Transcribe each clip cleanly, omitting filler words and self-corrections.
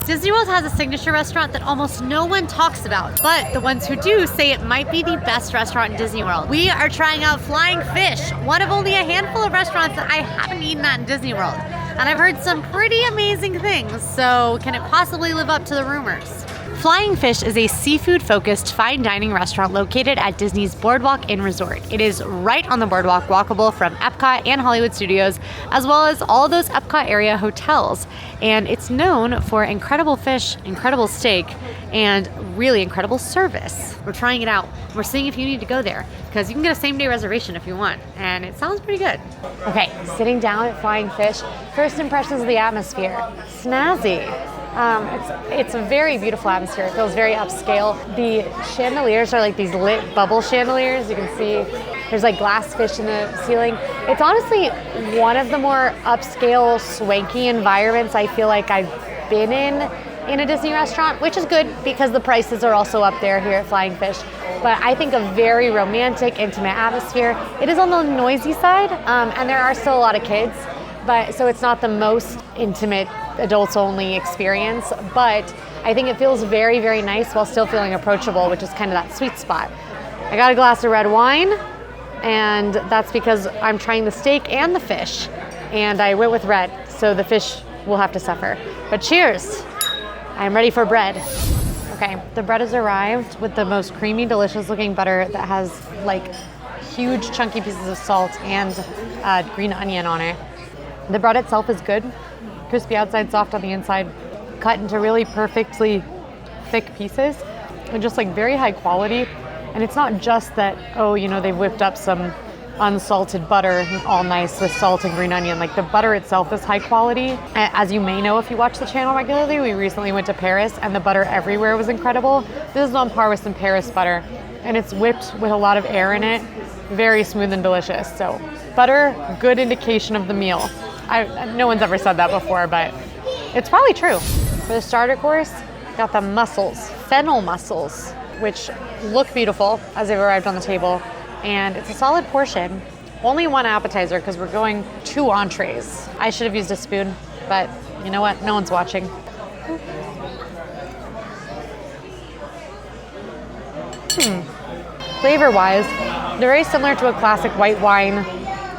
Disney World has a signature restaurant that almost no one talks about, but the ones who do say it might be the best restaurant in Disney World. We are trying out Flying Fish, one of only a handful of restaurants that I haven't eaten at in Disney World. And I've heard some pretty amazing things, so can it possibly live up to the rumors? Flying Fish is a seafood-focused fine dining restaurant located at Disney's BoardWalk Inn Resort. It is right on the boardwalk, walkable from Epcot and Hollywood Studios, as well as all those Epcot area hotels. And it's known for incredible fish, incredible steak, and really incredible service. We're trying it out. We're seeing if you need to go there, because you can get a same-day reservation if you want, and it sounds pretty good. Okay, sitting down at Flying Fish, first impressions of the atmosphere. Snazzy. It's a very beautiful atmosphere. It feels very upscale. The chandeliers are like these lit bubble chandeliers. You can see there's like glass fish in the ceiling. It's honestly one of the more upscale, swanky environments I feel like I've been in a Disney restaurant, which is good because the prices are also up there here at Flying Fish. But I think a very romantic, intimate atmosphere. It is on the noisy side, and there are still a lot of kids, but so it's not the most intimate adults only experience, but I think it feels very, very nice while still feeling approachable, which is kind of that sweet spot. I got a glass of red wine, and that's because I'm trying the steak and the fish, and I went with red, so the fish will have to suffer. But cheers! I'm ready for bread. Okay, the bread has arrived with the most creamy, delicious looking butter that has like huge chunky pieces of salt and green onion on it. The bread itself is good. Crispy outside, soft on the inside, cut into really perfectly thick pieces, and just like very high quality. And it's not just that, oh, you know, they've whipped up some unsalted butter, all nice with salt and green onion. Like the butter itself is high quality. As you may know if you watch the channel regularly, we recently went to Paris and the butter everywhere was incredible. This is on par with some Paris butter, and it's whipped with a lot of air in it. Very smooth and delicious. So butter, good indication of the meal. No one's ever said that before, but it's probably true. For the starter course, got the mussels, fennel mussels, which look beautiful as they've arrived on the table. And it's a solid portion. Only one appetizer because we're going 2 entrees. I should have used a spoon, but you know what? No one's watching. Flavor-wise, they're very similar to a classic white wine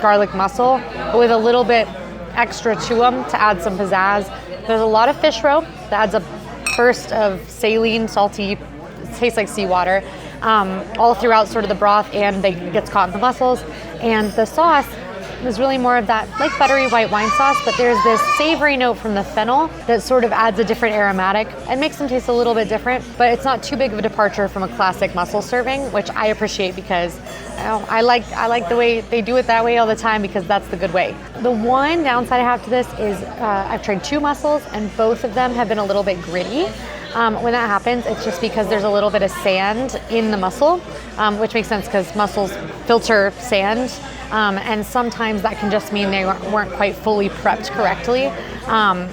garlic mussel, but with a little bit extra to them to add some pizzazz. There's a lot of fish roe that adds a burst of saline, salty, tastes like seawater, all throughout sort of the broth, and it gets caught in the mussels. And the sauce is really more of that like buttery white wine sauce, but there's this savory note from the fennel that sort of adds a different aromatic and makes them taste a little bit different, but it's not too big of a departure from a classic mussel serving, which I appreciate because I like the way they do it that way all the time because that's the good way. The one downside I have to this is I've tried 2 mussels and both of them have been a little bit gritty. When that happens, it's just because there's a little bit of sand in the mussel, which makes sense because mussels filter sand, and sometimes that can just mean they weren't quite fully prepped correctly.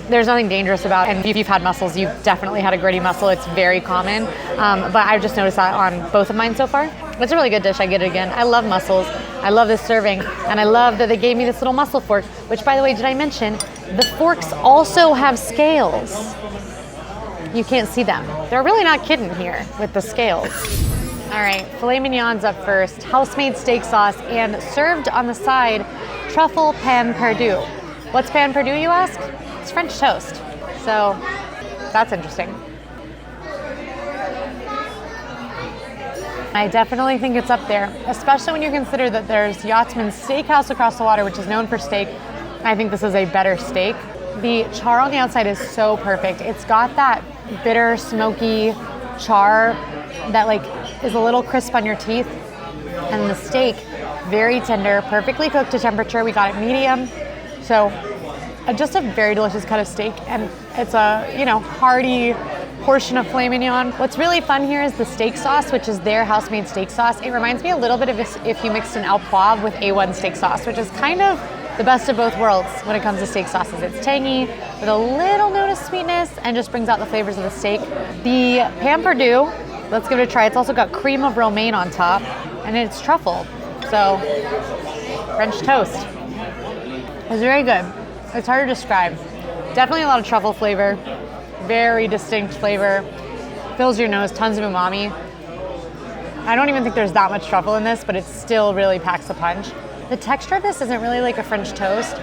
There's nothing dangerous about it, and if you've had mussels, you've definitely had a gritty mussel. It's very common, but I've just noticed that on both of mine so far. It's a really good dish. I get it again. I love mussels. I love this serving, and I love that they gave me this little mussel fork, which, by the way, did I mention, the forks also have scales. You can't see them. They're really not kidding here with the scales. All right, filet mignon's up first, house-made steak sauce, and served on the side, truffle pain perdu. What's pain perdu, you ask? It's French toast. So that's interesting. I definitely think it's up there, especially when you consider that there's Yachtsman's Steakhouse across the water, which is known for steak. I think this is a better steak. The char on the outside is so perfect. It's got that bitter, smoky char that like is a little crisp on your teeth. And the steak, very tender, perfectly cooked to temperature. We got it medium. So just a very delicious cut of steak. And it's a, hearty portion of filet mignon. What's really fun here is the steak sauce, which is their house-made steak sauce. It reminds me a little bit of if you mixed an Al Poivre with A1 steak sauce, which is kind of the best of both worlds when it comes to steak sauces. It's tangy with a little note of sweetness and just brings out the flavors of the steak. The pain perdu, let's give it a try. It's also got cream of romaine on top, and it's truffle. So French toast. It's very good. It's hard to describe. Definitely a lot of truffle flavor. very distinct flavor. Fills your nose, tons of umami. I don't even think there's that much truffle in this, but it still really packs a punch. The texture of this isn't really like a French toast.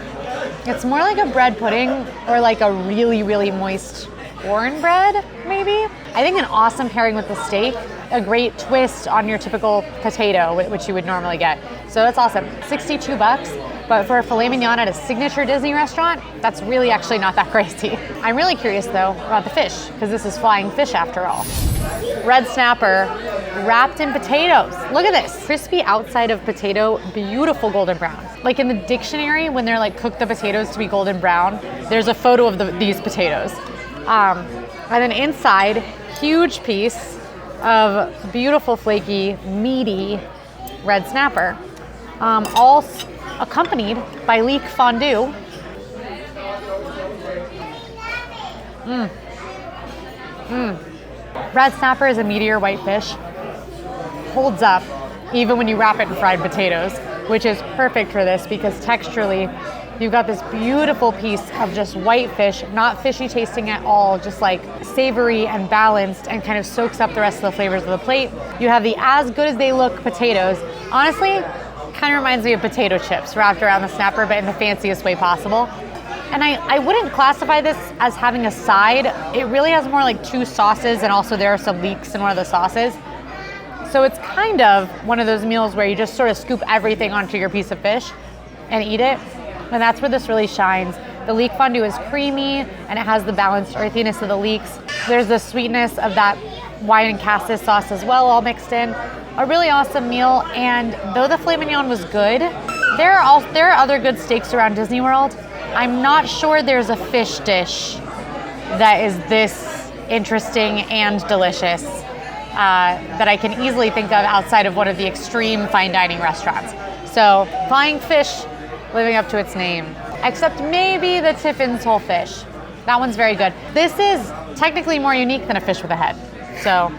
It's more like a bread pudding or like a really, really moist corn bread, maybe. I think an awesome pairing with the steak, a great twist on your typical potato, which you would normally get. So that's awesome. 62 bucks, but for a filet mignon at a signature Disney restaurant, that's really actually not that crazy. I'm really curious though about the fish, because this is flying fish after all. Red snapper wrapped in potatoes. Look at this, crispy outside of potato, beautiful golden brown. Like in the dictionary, when they're like cook the potatoes to be golden brown, there's a photo of these potatoes. And then inside, huge piece of beautiful, flaky, meaty red snapper, all accompanied by leek fondue. Red snapper is a meatier white fish. Holds up even when you wrap it in fried potatoes, which is perfect for this because texturally, you've got this beautiful piece of just white fish, not fishy tasting at all, just like savory and balanced and kind of soaks up the rest of the flavors of the plate. You have the as good as they look potatoes. Honestly, kind of reminds me of potato chips wrapped around the snapper, but in the fanciest way possible. And I wouldn't classify this as having a side. It really has more like two sauces, and also there are some leeks in one of the sauces. So it's kind of one of those meals where you just sort of scoop everything onto your piece of fish and eat it. And that's where this really shines. The leek fondue is creamy and it has the balanced earthiness of the leeks. There's the sweetness of that wine and cassis sauce as well, all mixed in. A really awesome meal, and though the filet mignon was good, there are other good steaks around Disney World. I'm not sure there's a fish dish that is this interesting and delicious that I can easily think of outside of one of the extreme fine dining restaurants. So flying fish, living up to its name, except maybe the Tiffin's whole fish. That one's very good. This is technically more unique than a fish with a head. So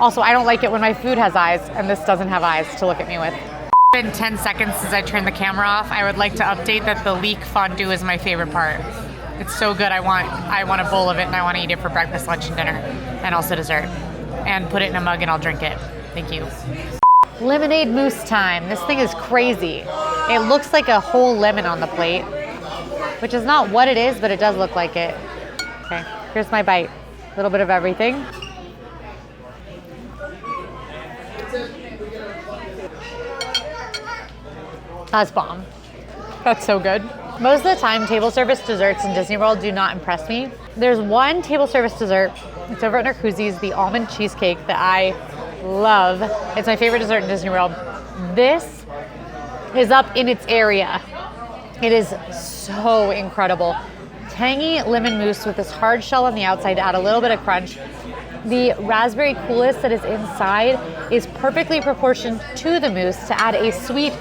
also, I don't like it when my food has eyes, and this doesn't have eyes to look at me with. It's been 10 seconds since I turned the camera off. I would like to update that the leek fondue is my favorite part. It's so good. I want a bowl of it, and I want to eat it for breakfast, lunch, and dinner, and also dessert. And put it in a mug, and I'll drink it. Thank you. Lemonade mousse time. This thing is crazy. It looks like a whole lemon on the plate, which is not what it is, but it does look like it. Okay, here's my bite. A little bit of everything. That's bomb. That's so good. Most of the time, table service desserts in Disney World do not impress me. There's one table service dessert. It's over at Narcoossee's, the almond cheesecake that I love. It's my favorite dessert in Disney World. This is up in its area. It is so incredible. Tangy lemon mousse with this hard shell on the outside to add a little bit of crunch. The raspberry coulis that is inside is perfectly proportioned to the mousse to add a sweet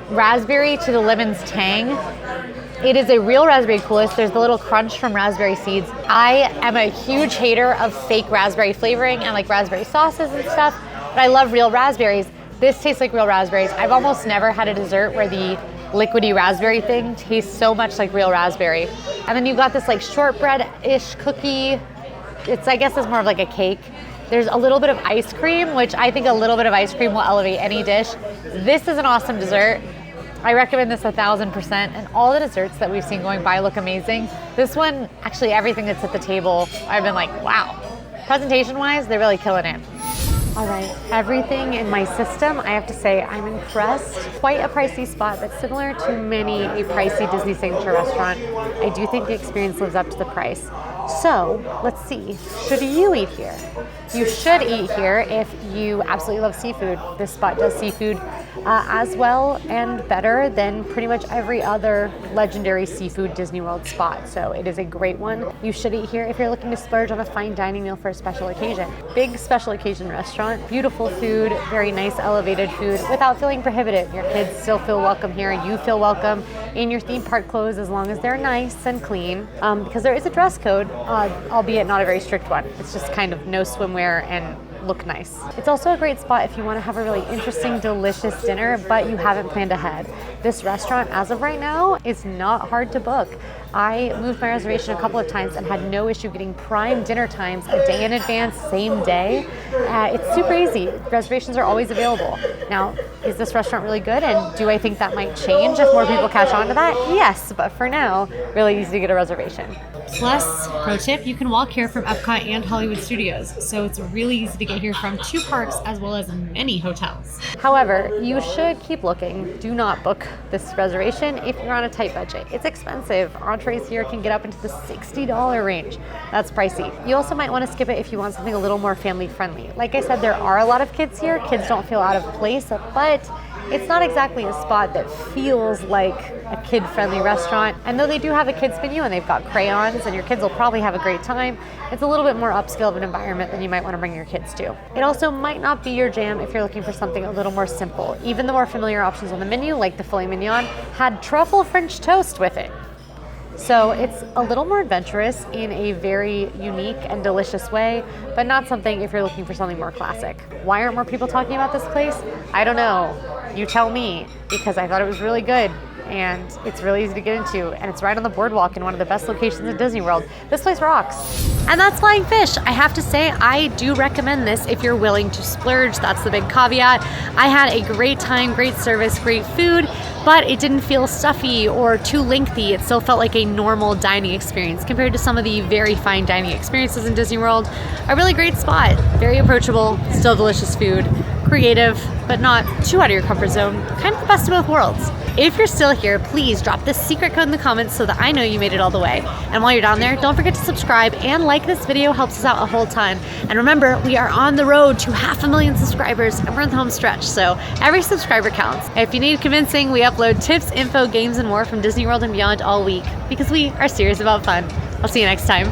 raspberry to the lemon's tang. It is a real raspberry coulis. There's the little crunch from raspberry seeds. I am a huge hater of fake raspberry flavoring and like raspberry sauces and stuff, but I love real raspberries. This tastes like real raspberries. I've almost never had a dessert where the liquidy raspberry thing tastes so much like real raspberry. And then you've got this like shortbread-ish cookie. I guess it's more of like a cake. There's a little bit of ice cream, which I think a little bit of ice cream will elevate any dish. This is an awesome dessert. I recommend this 1,000%, and all the desserts that we've seen going by look amazing. This one, actually everything that's at the table, I've been like, wow. Presentation-wise, they're really killing it. All right, everything in my system, I have to say I'm impressed. Quite a pricey spot, but similar to many a pricey Disney signature restaurant, I do think the experience lives up to the price. So let's see, should you eat here? You should eat here if you absolutely love seafood. This spot does seafood as well and better than pretty much every other legendary seafood Disney World spot. So it is a great one. You should eat here if you're looking to splurge on a fine dining meal for a special occasion. Big special occasion restaurant, beautiful food, very nice elevated food without feeling prohibitive. Your kids still feel welcome here. You feel welcome in your theme park clothes as long as they're nice and clean, because there is a dress code, albeit not a very strict one. It's just kind of no swimwear and look nice. It's also a great spot if you want to have a really interesting, delicious dinner, but you haven't planned ahead. This restaurant, as of right now, is not hard to book. I moved my reservation a couple of times and had no issue getting prime dinner times a day in advance, same day. It's super easy. Reservations are always available. Now, is this restaurant really good? And do I think that might change if more people catch on to that? Yes, but for now, really easy to get a reservation. Plus, pro tip, you can walk here from Epcot and Hollywood Studios, so it's really easy to get here from 2 parks as well as many hotels. However, you should keep looking. Do not book this reservation if you're on a tight budget. It's expensive. Entrees here can get up into the $60 range. That's pricey. You also might want to skip it if you want something a little more family friendly. Like I said, there are a lot of kids here. Kids don't feel out of place, but it's not exactly a spot that feels like a kid-friendly restaurant. And though they do have a kids menu and they've got crayons and your kids will probably have a great time, it's a little bit more upscale of an environment than you might want to bring your kids to. It also might not be your jam if you're looking for something a little more simple. Even the more familiar options on the menu, like the filet mignon, had truffle French toast with it. So it's a little more adventurous in a very unique and delicious way, but not something if you're looking for something more classic. Why aren't more people talking about this place? I don't know. You tell me, because I thought it was really good and it's really easy to get into, and it's right on the boardwalk in one of the best locations in Disney World. This place rocks. And that's Flying Fish. I have to say, I do recommend this if you're willing to splurge. That's the big caveat. I had a great time, great service, great food, but it didn't feel stuffy or too lengthy. It still felt like a normal dining experience compared to some of the very fine dining experiences in Disney World. A really great spot, very approachable, still delicious food, creative, but not too out of your comfort zone. Kind of the best of both worlds. If you're still here, please drop this secret code in the comments so that I know you made it all the way. And while you're down there, don't forget to subscribe and like this video. Helps us out a whole ton. And remember, we are on the road to 500,000 subscribers and we're in the home stretch, so every subscriber counts. If you need convincing, we upload tips, info, games, and more from Disney World and beyond all week because we are serious about fun. I'll see you next time.